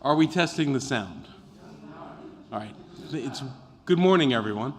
Are we testing the sound? All right. Good morning, everyone.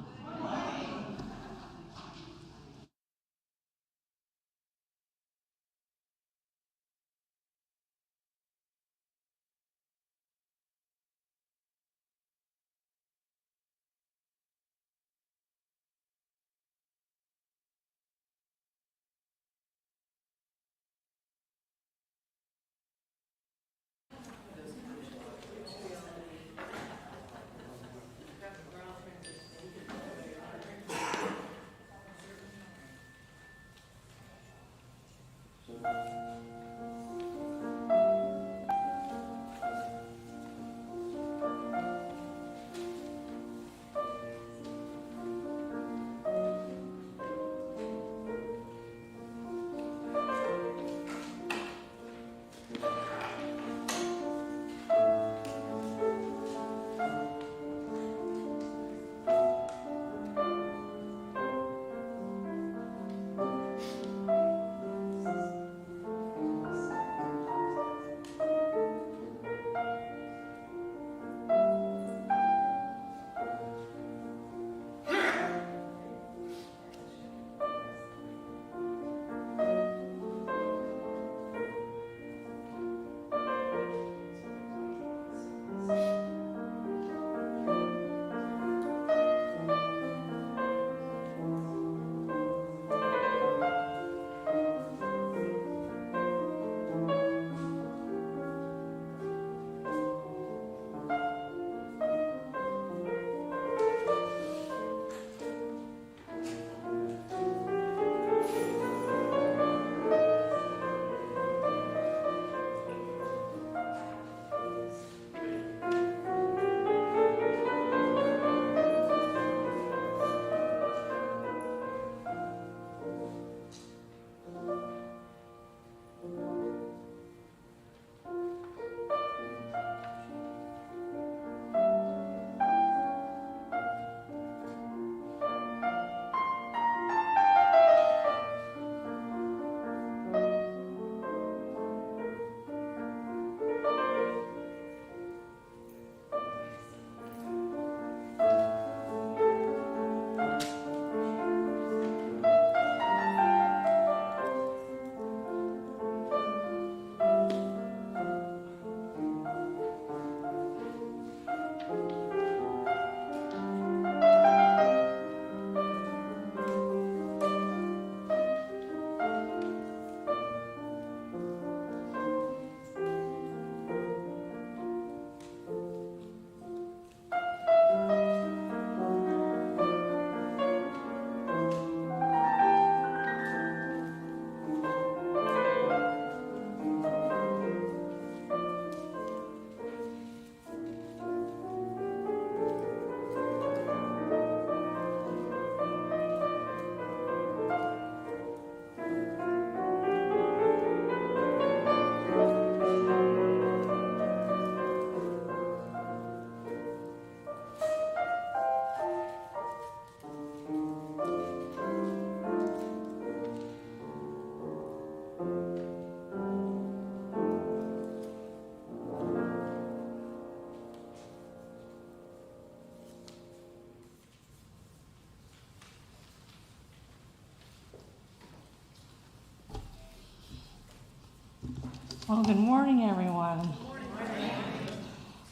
Well, good morning, everyone. Good morning.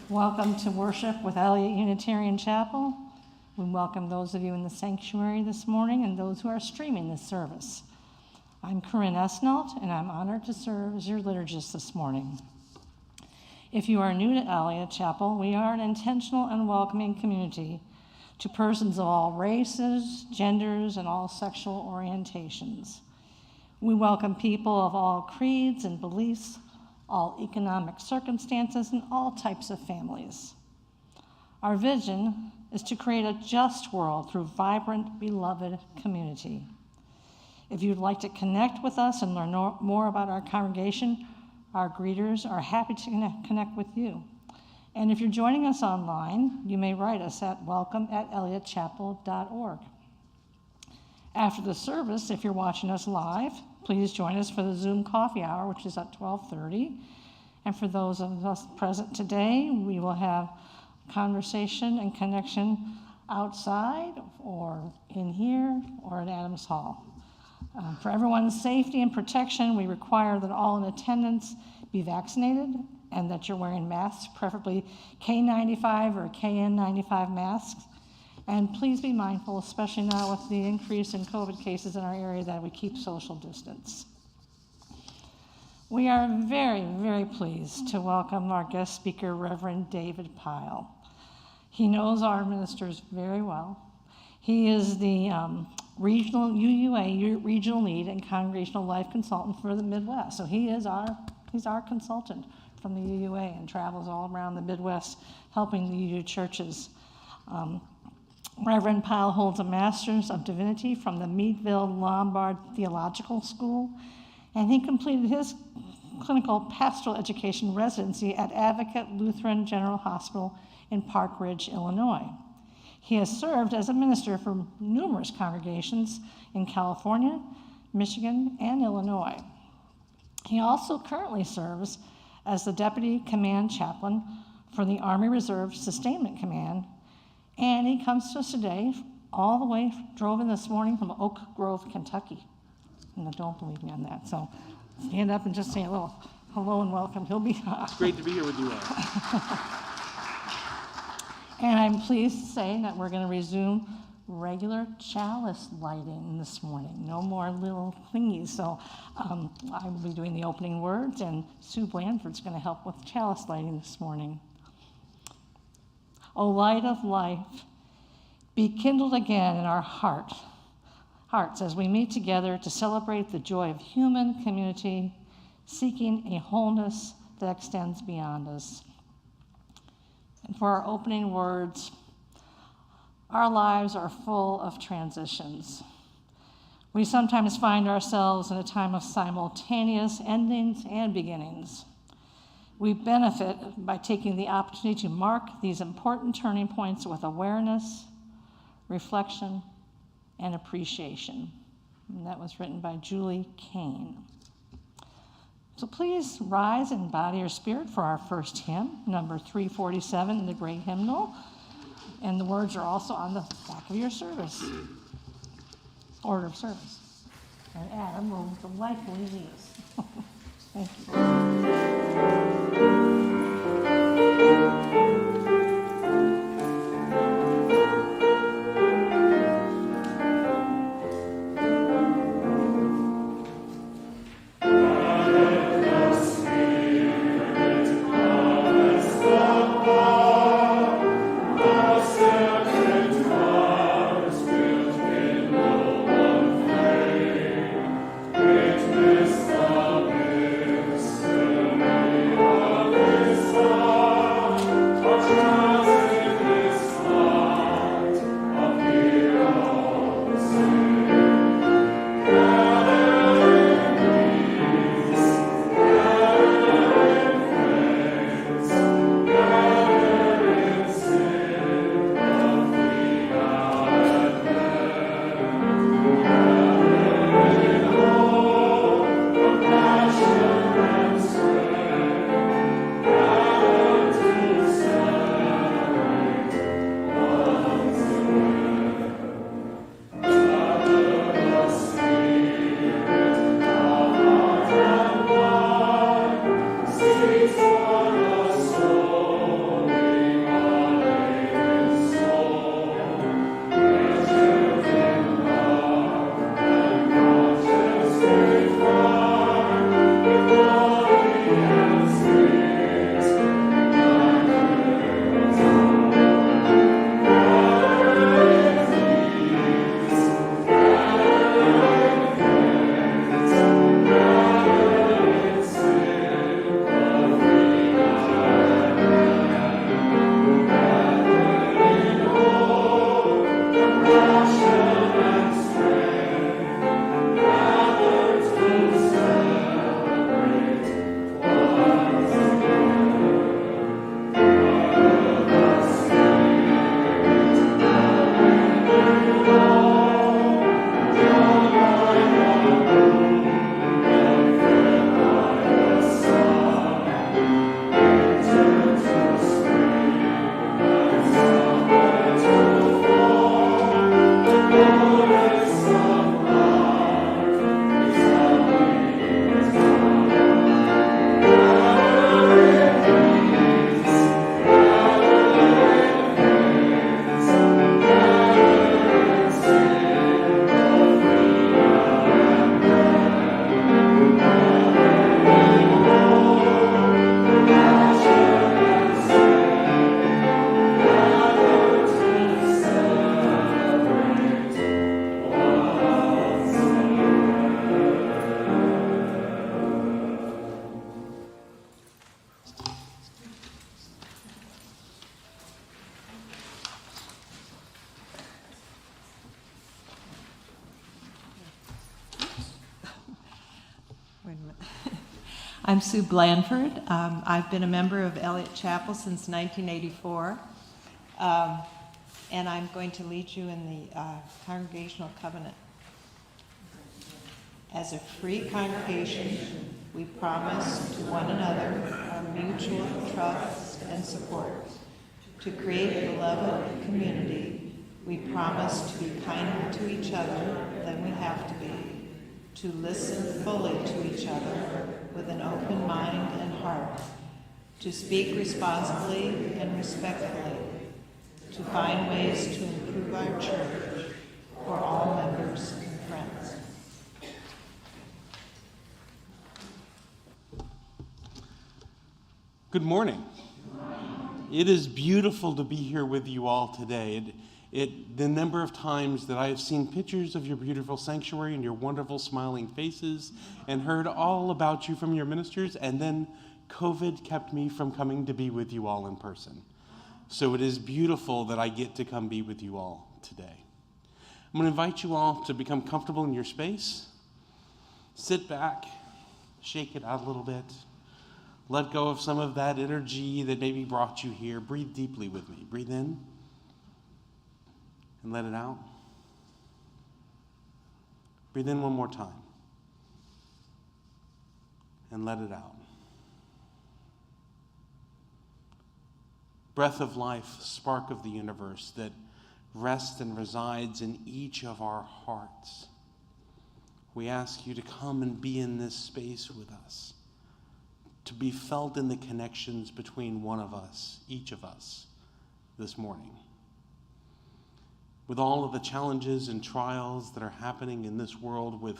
Welcome to worship with Eliot Unitarian Chapel. We welcome those of you in the sanctuary this morning and those who are streaming this service. I'm Corinne Esnault, and I'm honored to serve as your liturgist this morning. If you are new to Eliot Chapel, we are an intentional and welcoming community to persons of all races, genders, and all sexual orientations. We welcome people of all creeds and beliefs, all economic circumstances, and all types of families. Our vision is to create a just world through vibrant, beloved community. If you'd like to connect with us and learn more about our congregation, our greeters are happy to connect with you. And if you're joining us online, you may write us at welcome@eliotchapel.org. After the service, if you're watching us live, please join us for the Zoom coffee hour, which is at 12:30. And for those of us present today, we will have conversation and connection outside or in here or at Adams Hall. For everyone's safety and protection, we require that all in attendance be vaccinated and that you're wearing masks, preferably K95 or KN95 masks. And please be mindful, especially now with the increase in COVID cases in our area, that we keep social distance. We are very, very pleased to welcome our guest speaker, Reverend David Pyle. He knows our ministers very well. He is the regional UUA Regional Lead and Congregational Life Consultant for the Midwest. So he's our consultant from the UUA and travels all around the Midwest helping the UU churches. Reverend Pyle holds a Master's of Divinity from the Meadville Lombard Theological School, and he completed his clinical pastoral education residency at Advocate Lutheran General Hospital in Park Ridge, Illinois. He has served as a minister for numerous congregations in California, Michigan, and Illinois. He also currently serves as the Deputy Command Chaplain for the Army Reserve Sustainment Command, and he comes to us today all the way, drove in this morning from Oak Grove, Kentucky. And don't believe me on that, so stand up and just say a little hello and welcome. He'll be It's great to be here with you all. And I'm pleased to say that we're going to resume regular chalice lighting this morning. No more little thingies. So I will be doing the opening words, and Sue Blandford's going to help with chalice lighting this morning. O light of life, be kindled again in our hearts as we meet together to celebrate the joy of human community, seeking a wholeness that extends beyond us. And for our opening words, our lives are full of transitions. We sometimes find ourselves in a time of simultaneous endings and beginnings. We benefit by taking the opportunity to mark these important turning points with awareness, reflection, and appreciation. And that was written by Julie Kane. So please rise and bow your spirit for our first hymn, number 347 in the Great Hymnal. And the words are also on the back of your service, order of service. And Adam will delightfully lead us. Thank you. I'm Sue Blandford. I've been a member of Eliot Chapel since 1984, and I'm going to lead you in the Congregational Covenant. As a free congregation, we promise to one another our mutual trust and support. To create a beloved community, we promise to be kinder to each other than we have to be, to listen fully to each other with an open mind and heart, to speak responsibly and respectfully, to find ways to improve our church for all members and friends. Good morning. It is beautiful to be here with you all today. The number of times that I have seen pictures of your beautiful sanctuary and your wonderful smiling faces and heard all about you from your ministers, and then COVID kept me from coming to be with you all in person. So it is beautiful that I get to come be with you all today. I'm going to invite you all to become comfortable in your space. Sit back, shake it out a little bit. Let go of some of that energy that maybe brought you here. Breathe deeply with me. Breathe in and let it out. Breathe in one more time and let it out. Breath of life, spark of the universe that rests and resides in each of our hearts. We ask you to come and be in this space with us, to be felt in the connections between one of us, each of us, this morning. With all of the challenges and trials that are happening in this world, with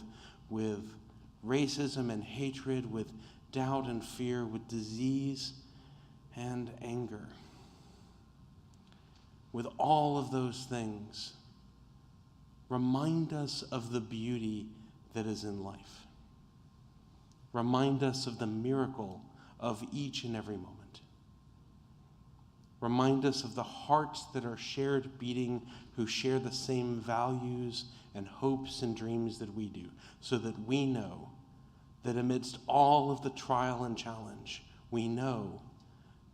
racism and hatred, with doubt and fear, with disease and anger, with all of those things, remind us of the beauty that is in life. Remind us of the miracle of each and every moment. Remind us of the hearts that are shared beating, who share the same values and hopes and dreams that we do, so that we know that amidst all of the trial and challenge, we know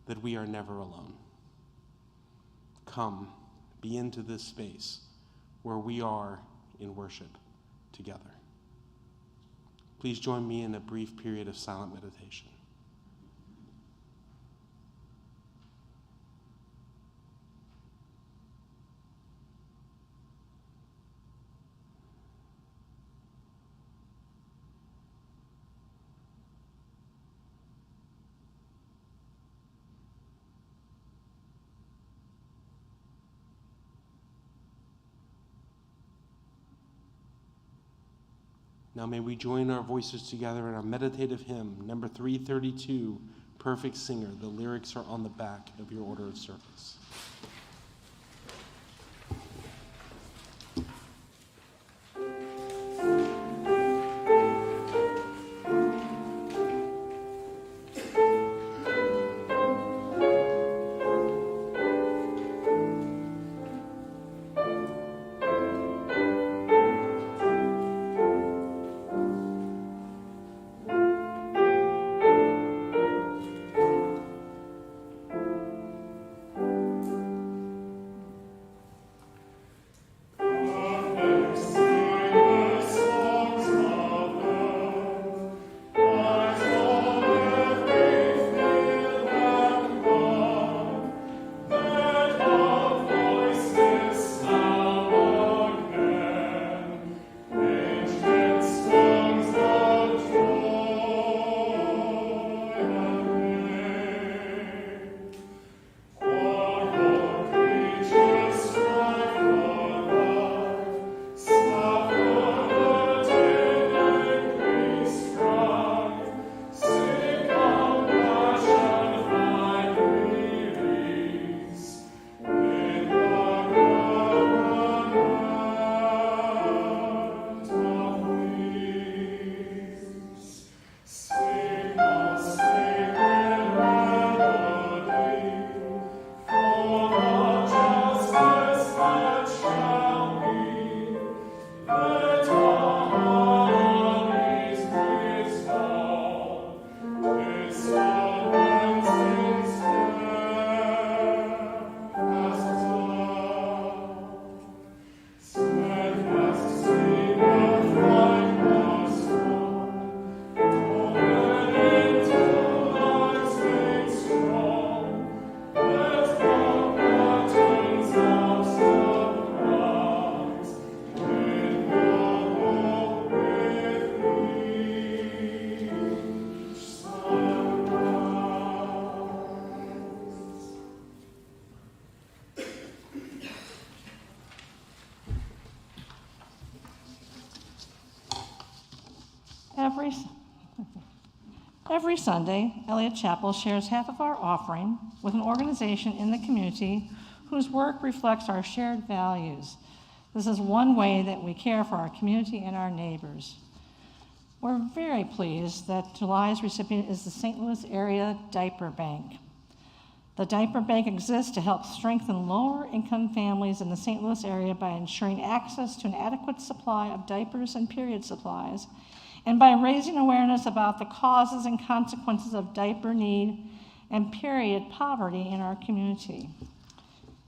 that we are never alone. Come, be into this space where we are in worship together. Please join me in a brief period of silent meditation. Now may we join our voices together in our meditative hymn, number 332, Perfect Singer. The lyrics are on the back of your order of service. Every Sunday, Eliot Chapel shares half of our offering with an organization in the community whose work reflects our shared values. This is one way that we care for our community and our neighbors. We're very pleased that July's recipient is the St. Louis Area Diaper Bank. The Diaper Bank exists to help strengthen lower-income families in the St. Louis area by ensuring access to an adequate supply of diapers and period supplies, and by raising awareness about the causes and consequences of diaper need and period poverty in our community.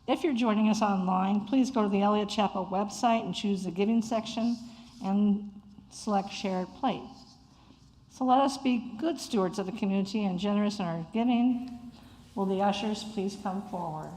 If you're joining us online, please go to the Eliot Chapel website and choose the giving section and select shared plate. So let us be good stewards of the community and generous in our giving. Will the ushers please come forward?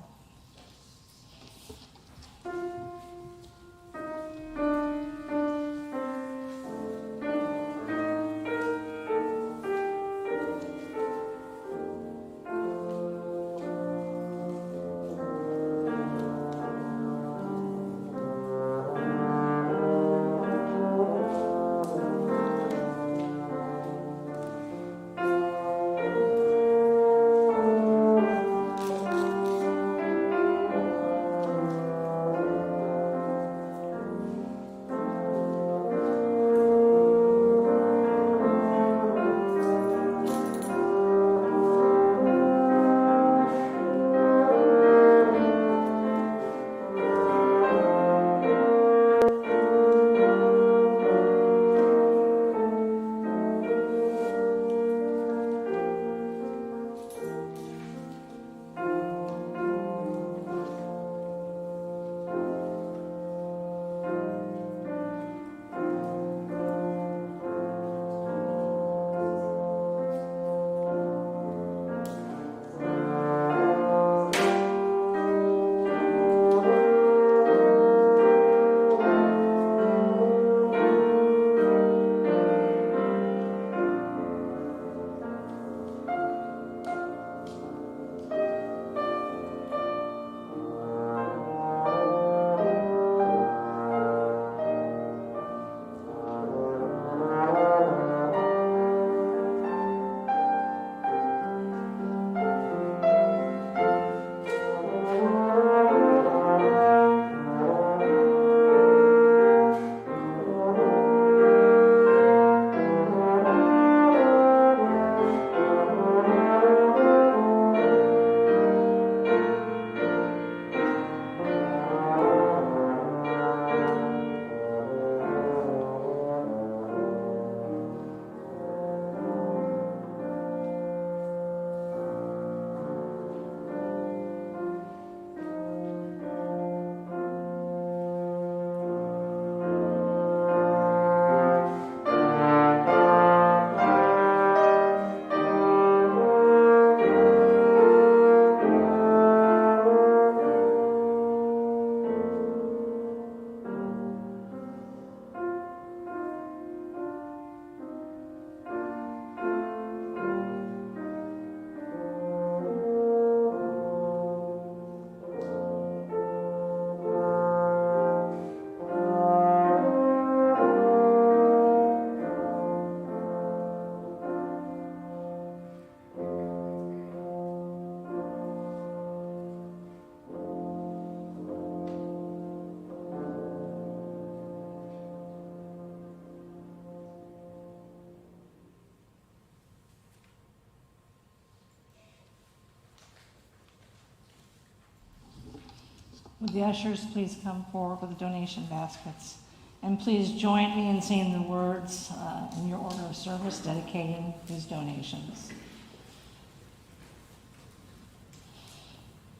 Would the ushers please come forward with the donation baskets? And please join me in saying the words in your order of service dedicating these donations.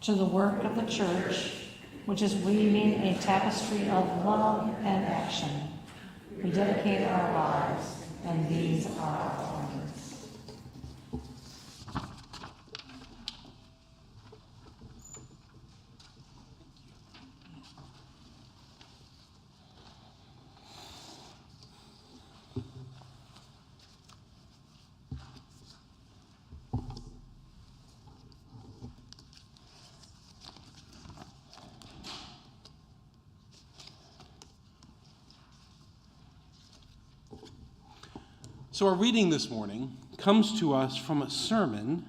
To the work of the church, which is weaving a tapestry of love and action, we dedicate our lives, and these are our offerings. So our reading this morning comes to us from a sermon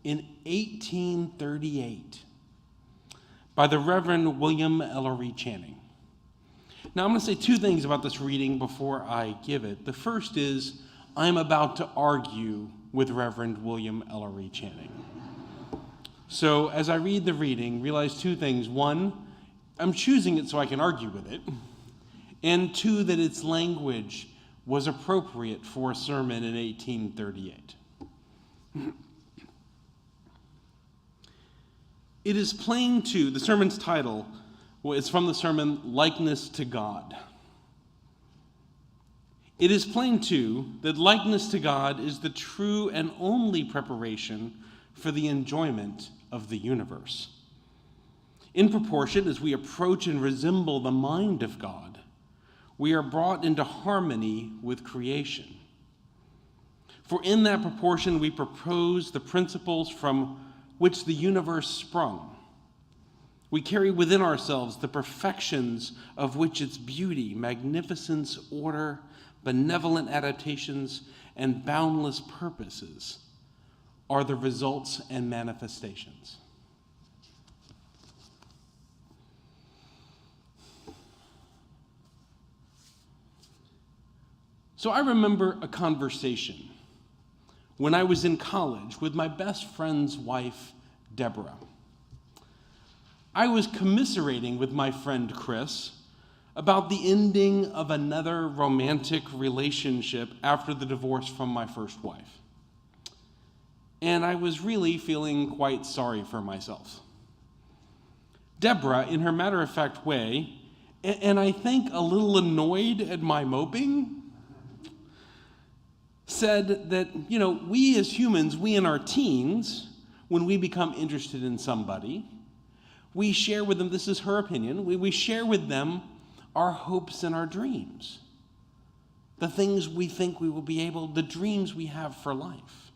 in 1838 by the Reverend William Ellery Channing. Now I'm going to say two things about this reading before I give it. The first is I'm about to argue with Reverend William Ellery Channing. So as I read the reading, realize two things. One, I'm choosing it so I can argue with it. And two, that its language was appropriate for a sermon in 1838. It is plain to, the sermon's title is from the sermon, Likeness to God. It is plain too that likeness to God is the true and only preparation for the enjoyment of the universe. In proportion as we approach and resemble the mind of God, we are brought into harmony with creation. For in that proportion we propose the principles from which the universe sprung. We carry within ourselves the perfections of which its beauty, magnificence, order, benevolent adaptations, and boundless purposes are the results and manifestations. So I remember a conversation when I was in college with my best friend's wife, Deborah. I was commiserating with my friend Chris about the ending of another romantic relationship after the divorce from my first wife. And I was really feeling quite sorry for myself. Deborah, in her matter-of-fact way, and I think a little annoyed at my moping, said that, we as humans, we in our teens, when we become interested in somebody, we share with them, this is her opinion, we share with them our hopes and our dreams. The things we think we will be able, the dreams we have for life.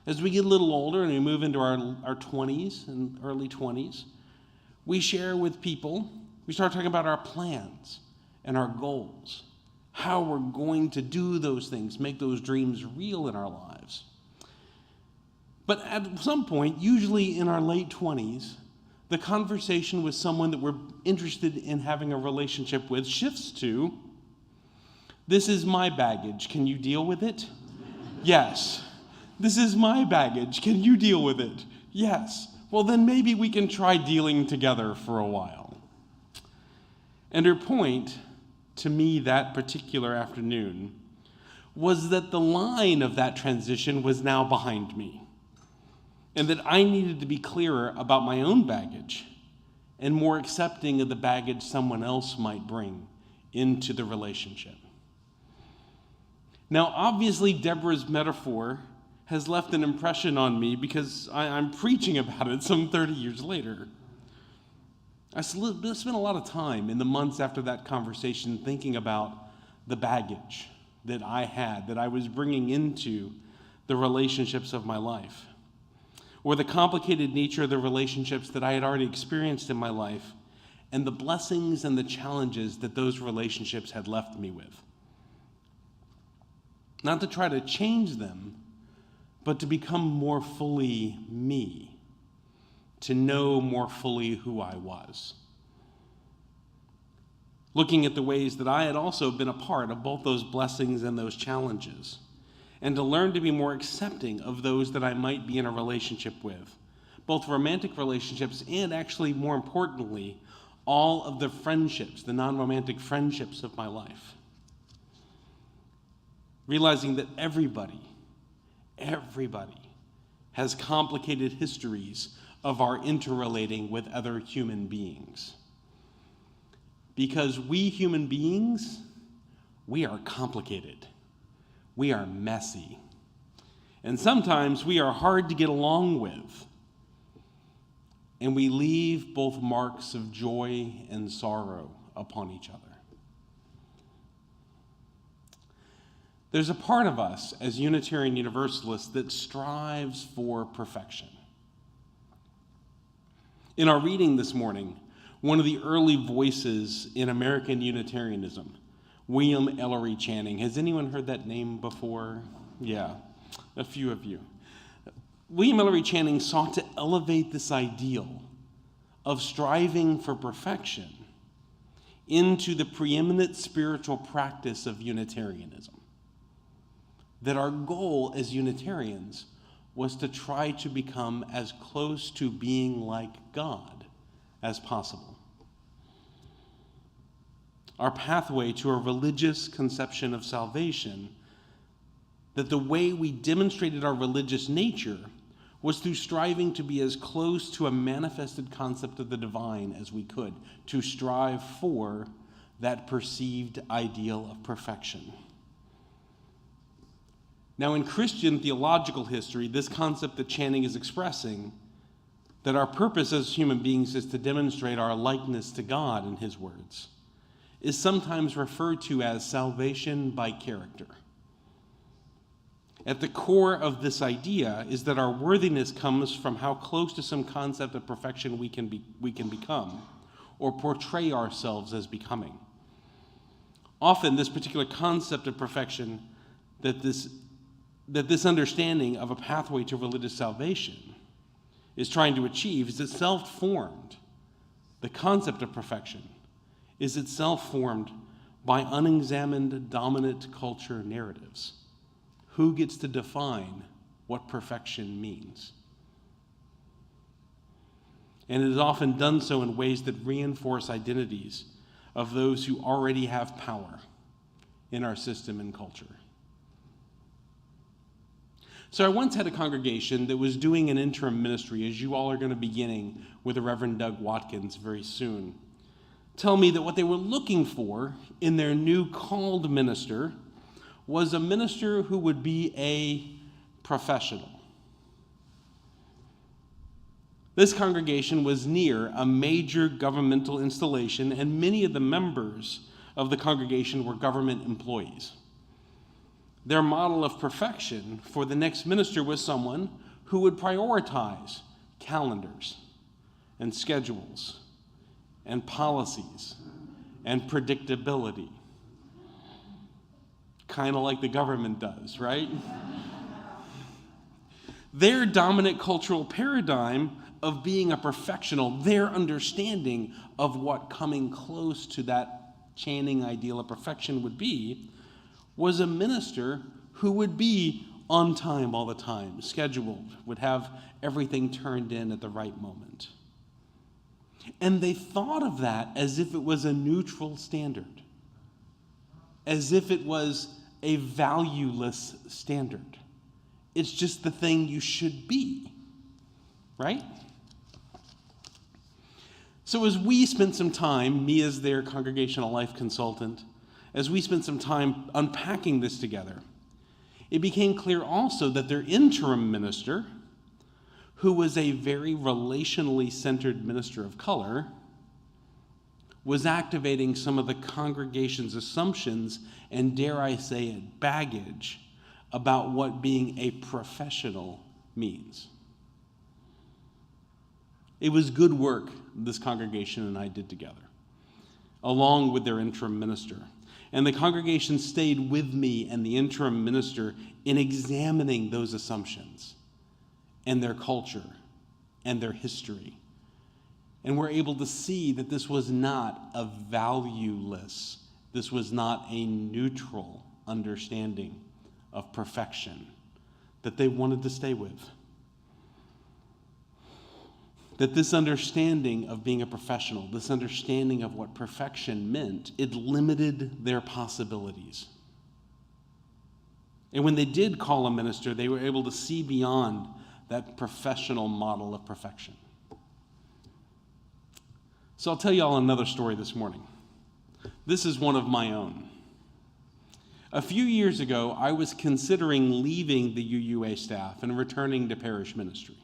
As we get a little older and we move into our 20s and early 20s, we share with people, we start talking about our plans and our goals, how we're going to do those things, make those dreams real in our lives. But at some point, usually in our late 20s, the conversation with someone that we're interested in having a relationship with shifts to, this is my baggage, can you deal with it? Yes. This is my baggage, can you deal with it? Yes. Well, then maybe we can try dealing together for a while. And her point to me that particular afternoon was that the line of that transition was now behind me, and that I needed to be clearer about my own baggage and more accepting of the baggage someone else might bring into the relationship. Now, obviously, Deborah's metaphor has left an impression on me because I'm preaching about it some 30 years later. I spent a lot of time in the months after that conversation thinking about the baggage that I had, that I was bringing into the relationships of my life, or the complicated nature of the relationships that I had already experienced in my life, and the blessings and the challenges that those relationships had left me with. Not to try to change them, but to become more fully me, to know more fully who I was. Looking at the ways that I had also been a part of both those blessings and those challenges, and to learn to be more accepting of those that I might be in a relationship with, both romantic relationships and, actually more importantly, all of the friendships, the non-romantic friendships of my life. Realizing that everybody has complicated histories of our interrelating with other human beings. Because we human beings, we are complicated. We are messy. And sometimes we are hard to get along with. And we leave both marks of joy and sorrow upon each other. There's a part of us as Unitarian Universalists that strives for perfection. In our reading this morning, one of the early voices in American Unitarianism William Ellery Channing. Has anyone heard that name before? Yeah, a few of you. William Ellery Channing sought to elevate this ideal of striving for perfection into the preeminent spiritual practice of Unitarianism. That our goal as Unitarians was to try to become as close to being like God as possible. Our pathway to a religious conception of salvation, that the way we demonstrated our religious nature was through striving to be as close to a manifested concept of the divine as we could, to strive for that perceived ideal of perfection. Now, in Christian theological history, this concept that Channing is expressing, that our purpose as human beings is to demonstrate our likeness to God, in his words, is sometimes referred to as salvation by character. At the core of this idea is that our worthiness comes from how close to some concept of perfection we can become, or portray ourselves as becoming. Often, this particular concept of perfection, that this understanding of a pathway to religious salvation is trying to achieve, is itself formed. The concept of perfection is itself formed by unexamined dominant culture narratives. Who gets to define what perfection means? And it is often done so in ways that reinforce identities of those who already have power in our system and culture. So I once had a congregation that was doing an interim ministry, as you all are going to be beginning with the Reverend Doug Watkins very soon, tell me that what they were looking for in their new called minister was a minister who would be a professional. This congregation was near a major governmental installation, and many of the members of the congregation were government employees. Their model of perfection for the next minister was someone who would prioritize calendars and schedules and policies and predictability. Kind of like the government does, right? Their dominant cultural paradigm of being a professional, their understanding of what coming close to that Channing ideal of perfection would be, was a minister who would be on time all the time, scheduled, would have everything turned in at the right moment. And they thought of that as if it was a neutral standard, as if it was a valueless standard. It's just the thing you should be, right? So as we spent some time, me as their congregational life consultant, as we spent some time unpacking this together, it became clear also that their interim minister, who was a very relationally centered minister of color, was activating some of the congregation's assumptions and, dare I say it, baggage about what being a professional means. It was good work this congregation and I did together, along with their interim minister. And the congregation stayed with me and the interim minister in examining those assumptions and their culture and their history. And we're able to see that this was not a valueless, this was not a neutral understanding of perfection that they wanted to stay with. That this understanding of being a professional, this understanding of what perfection meant, it limited their possibilities. And when they did call a minister, they were able to see beyond that professional model of perfection. So I'll tell you all another story this morning. This is one of my own. A few years ago, I was considering leaving the UUA staff and returning to parish ministry.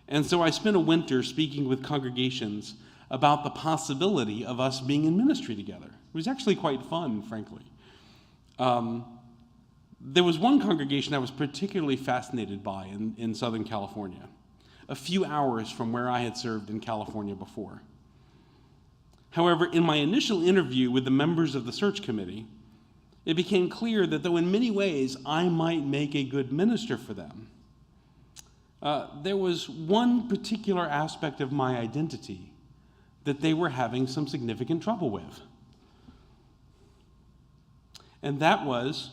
And so I spent a winter speaking with congregations about the possibility of us being in ministry together. It was actually quite fun, frankly. There was one congregation I was particularly fascinated by in Southern California, a few hours from where I had served in California before. However, in my initial interview with the members of the search committee, it became clear that though in many ways I might make a good minister for them, there was one particular aspect of my identity that they were having some significant trouble with. And that was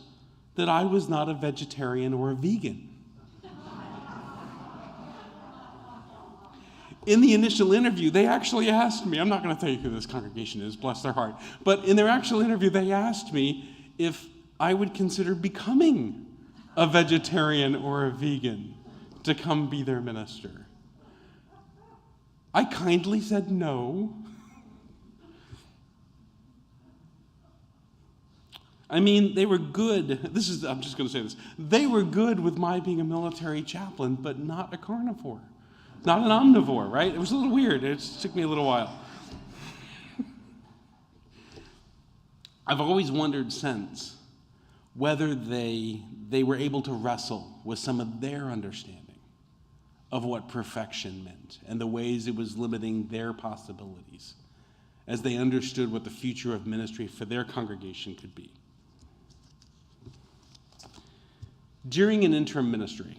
that I was not a vegetarian or a vegan. In the initial interview, they actually asked me, I'm not going to tell you who this congregation is, bless their heart, but in their actual interview, they asked me if I would consider becoming a vegetarian or a vegan to come be their minister. I kindly said no. I mean, they were good. I'm just going to say this. They were good with my being a military chaplain, but not a carnivore. Not an omnivore, right? It was a little weird. It took me a little while. I've always wondered since whether they were able to wrestle with some of their understanding of what perfection meant and the ways it was limiting their possibilities as they understood what the future of ministry for their congregation could be. During an interim ministry,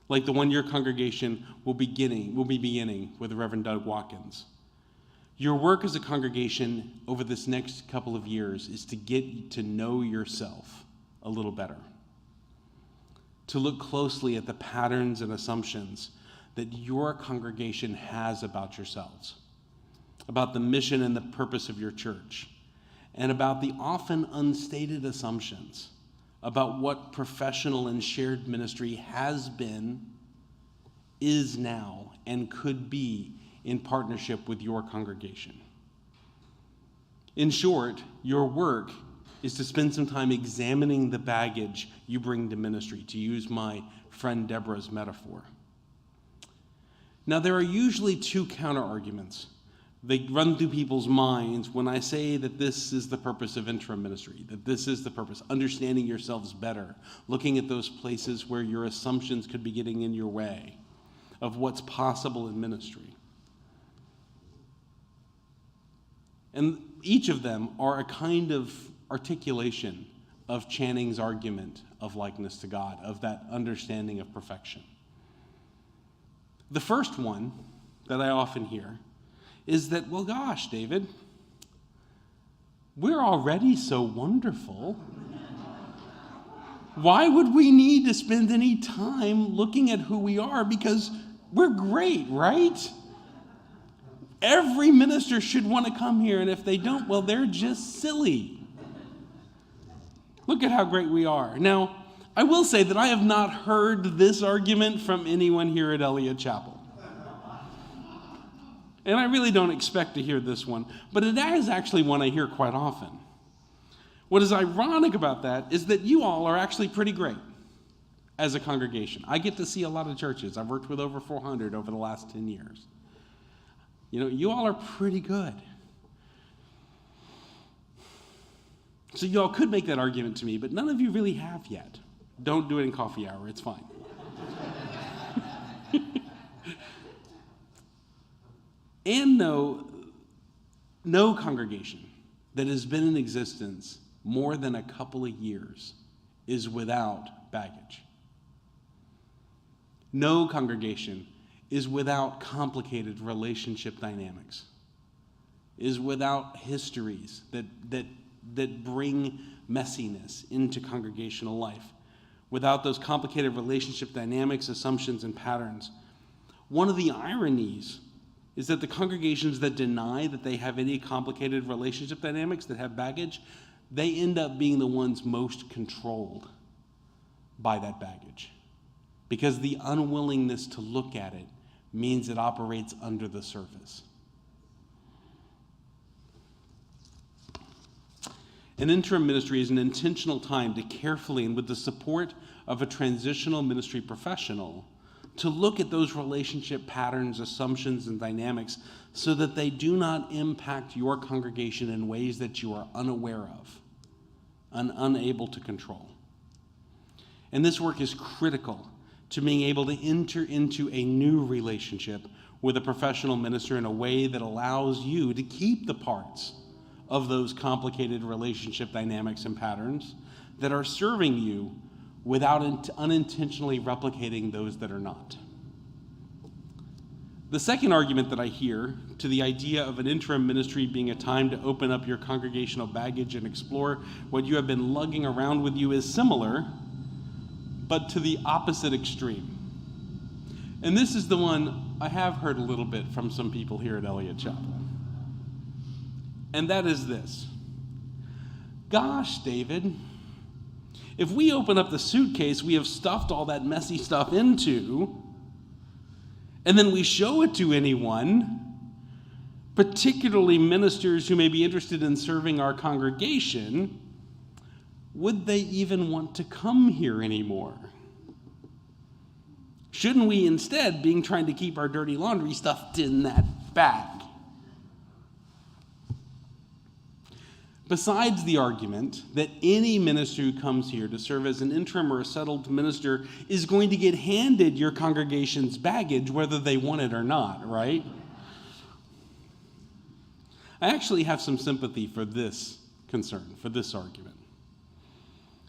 like the one your congregation will be beginning with Reverend Doug Watkins, your work as a congregation over this next couple of years is to get to know yourself a little better, to look closely at the patterns and assumptions that your congregation has about yourselves, about the mission and the purpose of your church, and about the often unstated assumptions about what professional and shared ministry has been, is now, and could be in partnership with your congregation. In short, your work is to spend some time examining the baggage you bring to ministry, to use my friend Deborah's metaphor. Now, there are usually two counter-arguments. They run through people's minds when I say that this is the purpose of interim ministry, that this is the purpose, understanding yourselves better, looking at those places where your assumptions could be getting in your way of what's possible in ministry. And each of them are a kind of articulation of Channing's argument of likeness to God, of that understanding of perfection. The first one that I often hear is that, well, gosh, David, we're already so wonderful. Why would we need to spend any time looking at who we are? Because we're great, right? Every minister should want to come here, and if they don't, well, they're just silly. Look at how great we are. Now, I will say that I have not heard this argument from anyone here at Eliot Chapel. And I really don't expect to hear this one, but it is actually one I hear quite often. What is ironic about that is that you all are actually pretty great as a congregation. I get to see a lot of churches. I've worked with over 400 over the last 10 years. You know, you all are pretty good. So you all could make that argument to me, but none of you really have yet. Don't do it in coffee hour. It's fine. And no congregation that has been in existence more than a couple of years is without baggage. No congregation is without complicated relationship dynamics, is without histories that bring messiness into congregational life, without those complicated relationship dynamics, assumptions, and patterns. One of the ironies is that the congregations that deny that they have any complicated relationship dynamics, that have baggage, they end up being the ones most controlled by that baggage. Because the unwillingness to look at it means it operates under the surface. An interim ministry is an intentional time to carefully and with the support of a transitional ministry professional to look at those relationship patterns, assumptions, and dynamics so that they do not impact your congregation in ways that you are unaware of and unable to control. And this work is critical to being able to enter into a new relationship with a professional minister in a way that allows you to keep the parts of those complicated relationship dynamics and patterns that are serving you without unintentionally replicating those that are not. The second argument that I hear to the idea of an interim ministry being a time to open up your congregational baggage and explore what you have been lugging around with you is similar, but to the opposite extreme. And this is the one I have heard a little bit from some people here at Eliot Chapel. And that is this. Gosh, David, if we open up the suitcase we have stuffed all that messy stuff into, and then we show it to anyone, particularly ministers who may be interested in serving our congregation, would they even want to come here anymore? Shouldn't we instead be trying to keep our dirty laundry stuffed in that bag? Besides the argument that any minister who comes here to serve as an interim or a settled minister is going to get handed your congregation's baggage whether they want it or not, right? I actually have some sympathy for this concern, for this argument,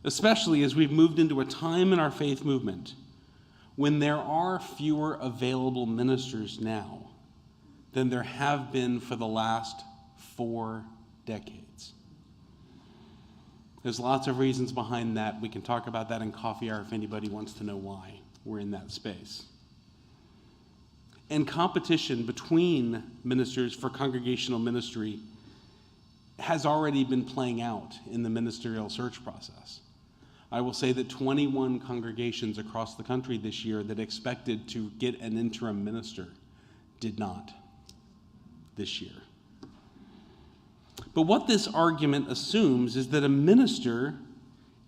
especially as we've moved into a time in our faith movement when there are fewer available ministers now than there have been for the last 4 decades. There's lots of reasons behind that. We can talk about that in coffee hour if anybody wants to know why we're in that space. And competition between ministers for congregational ministry has already been playing out in the ministerial search process. I will say that 21 congregations across the country this year that expected to get an interim minister did not this year. But what this argument assumes is that a minister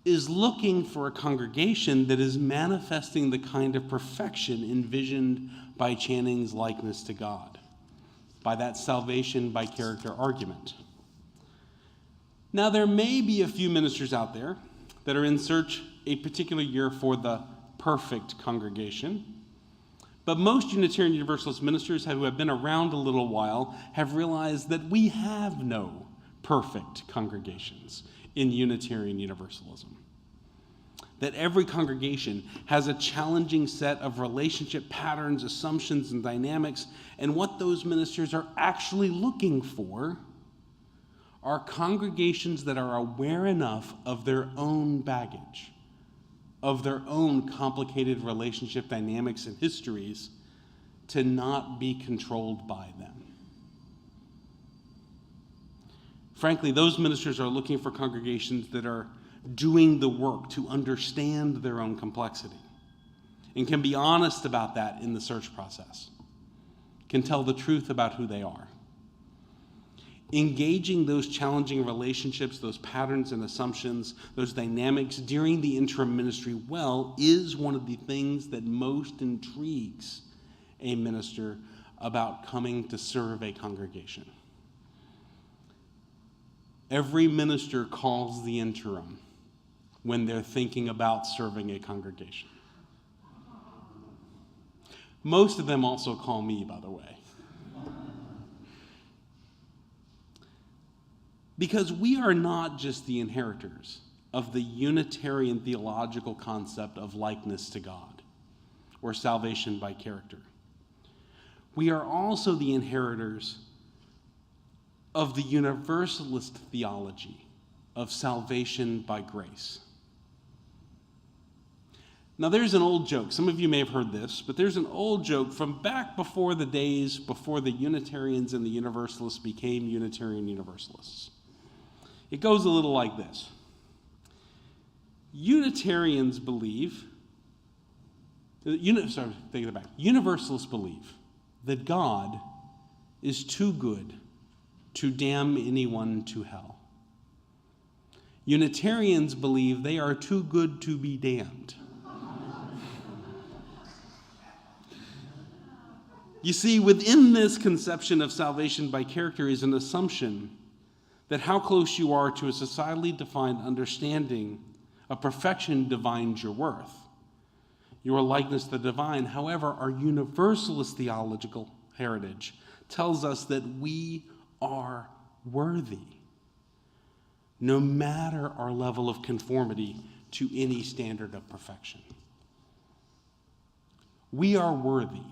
is looking for a congregation that is manifesting the kind of perfection envisioned by Channing's likeness to God, by that salvation by character argument. Now, there may be a few ministers out there that are in search a particular year for the perfect congregation, but most Unitarian Universalist ministers who have been around a little while have realized that we have no perfect congregations in Unitarian Universalism. That every congregation has a challenging set of relationship patterns, assumptions, and dynamics, and what those ministers are actually looking for are congregations that are aware enough of their own baggage, of their own complicated relationship dynamics and histories, to not be controlled by them. Frankly, those ministers are looking for congregations that are doing the work to understand their own complexity and can be honest about that in the search process, can tell the truth about who they are. Engaging those challenging relationships, those patterns and assumptions, those dynamics during the interim ministry well is one of the things that most intrigues a minister about coming to serve a congregation. Every minister calls the interim when they're thinking about serving a congregation. Most of them also call me, by the way. Because we are not just the inheritors of the Unitarian theological concept of likeness to God or salvation by character. We are also the inheritors of the Universalist theology of salvation by grace. Now, there's an old joke. Some of you may have heard this, but there's an old joke from back before the days before the Unitarians and the Universalists became Unitarian Universalists. It goes a little like this. Universalists believe that God is too good to damn anyone to hell. Unitarians believe they are too good to be damned. You see, within this conception of salvation by character is an assumption that how close you are to a societally defined understanding of perfection defines your worth. Your likeness to the divine, however, our Universalist theological heritage tells us that we are worthy, no matter our level of conformity to any standard of perfection. We are worthy,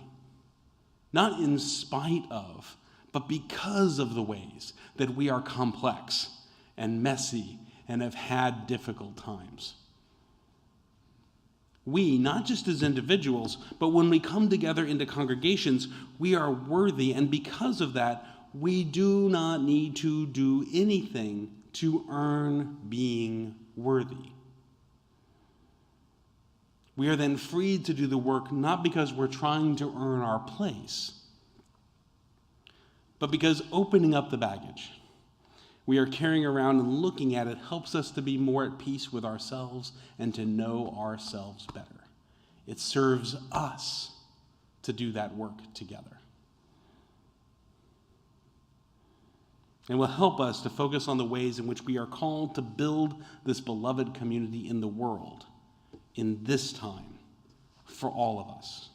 not in spite of, but because of the ways that we are complex and messy and have had difficult times. We, not just as individuals, but when we come together into congregations, we are worthy, and because of that, we do not need to do anything to earn being worthy. We are then freed to do the work not because we're trying to earn our place, but because opening up the baggage we are carrying around and looking at it helps us to be more at peace with ourselves and to know ourselves better. It serves us to do that work together. And will help us to focus on the ways in which we are called to build this beloved community in the world in this time for all of us.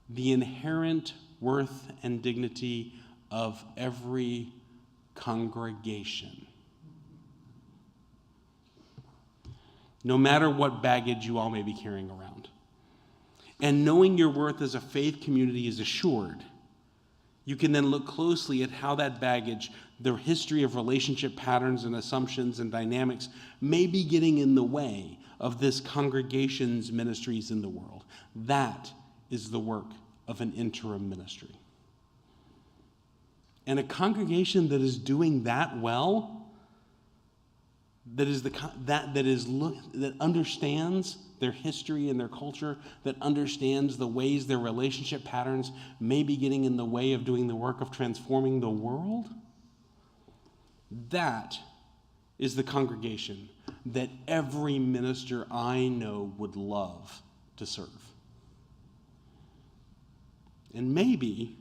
The inherent worth and dignity of every congregation, no matter what baggage you all may be carrying around. And knowing your worth as a faith community is assured, you can then look closely at how that baggage, the history of relationship patterns and assumptions and dynamics, may be getting in the way of this congregation's ministries in the world. That is the work of an interim ministry. And a congregation that is doing that well, that understands their history and their culture, that understands the ways their relationship patterns may be getting in the way of doing the work of transforming the world, that is the congregation that every minister I know would love to serve. And maybe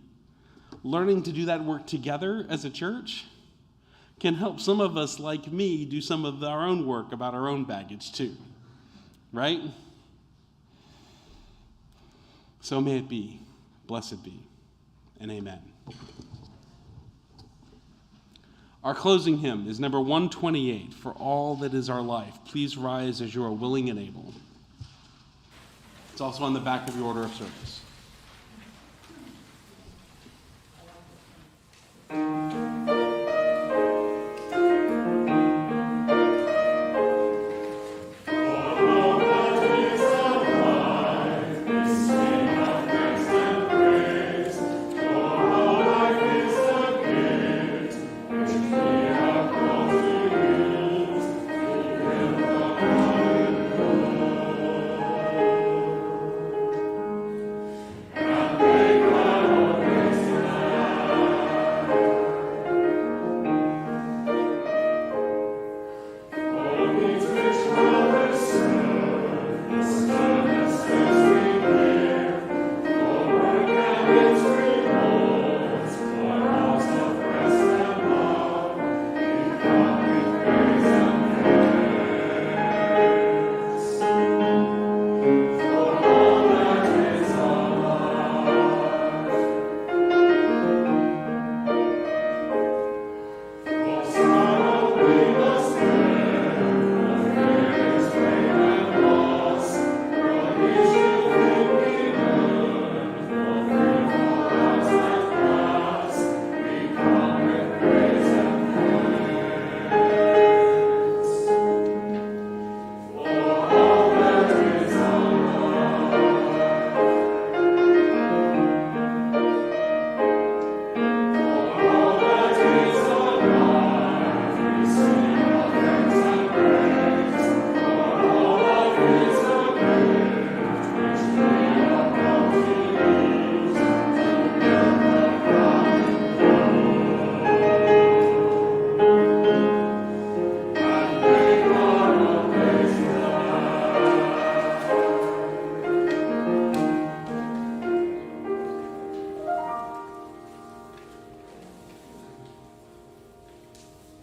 learning to do that work together as a church can help some of us, like me, do some of our own work about our own baggage too. Right? So may it be. Blessed be. And amen. Our closing hymn is number 128, For All That Is Our Life. Please rise as you are willing and able. It's also on the back of your order of service.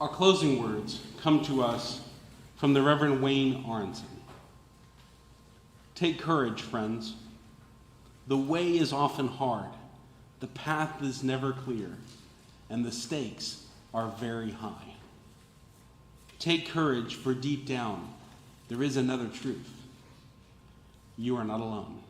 Our closing words come to us from the Reverend Wayne Aronson. Take courage, friends. The way is often hard, the path is never clear, and the stakes are very high. Take courage, for deep down, there is another truth. You are not alone.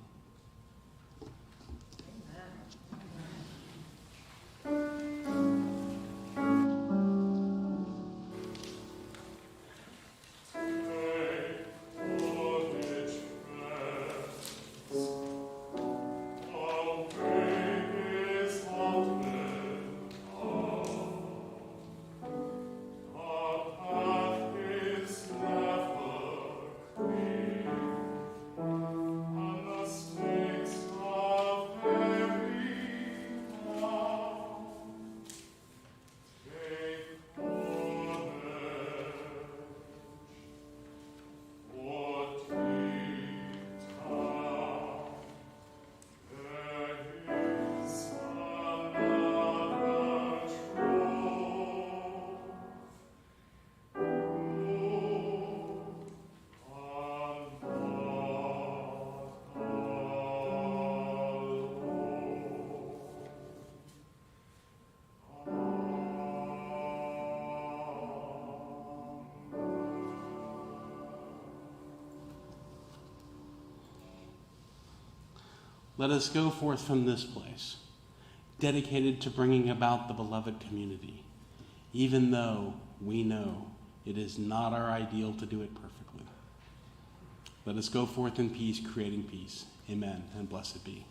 Let us go forth from this place, dedicated to bringing about the beloved community, even though we know it is not our ideal to do it perfectly. Let us go forth in peace, creating peace. Amen, and blessed be.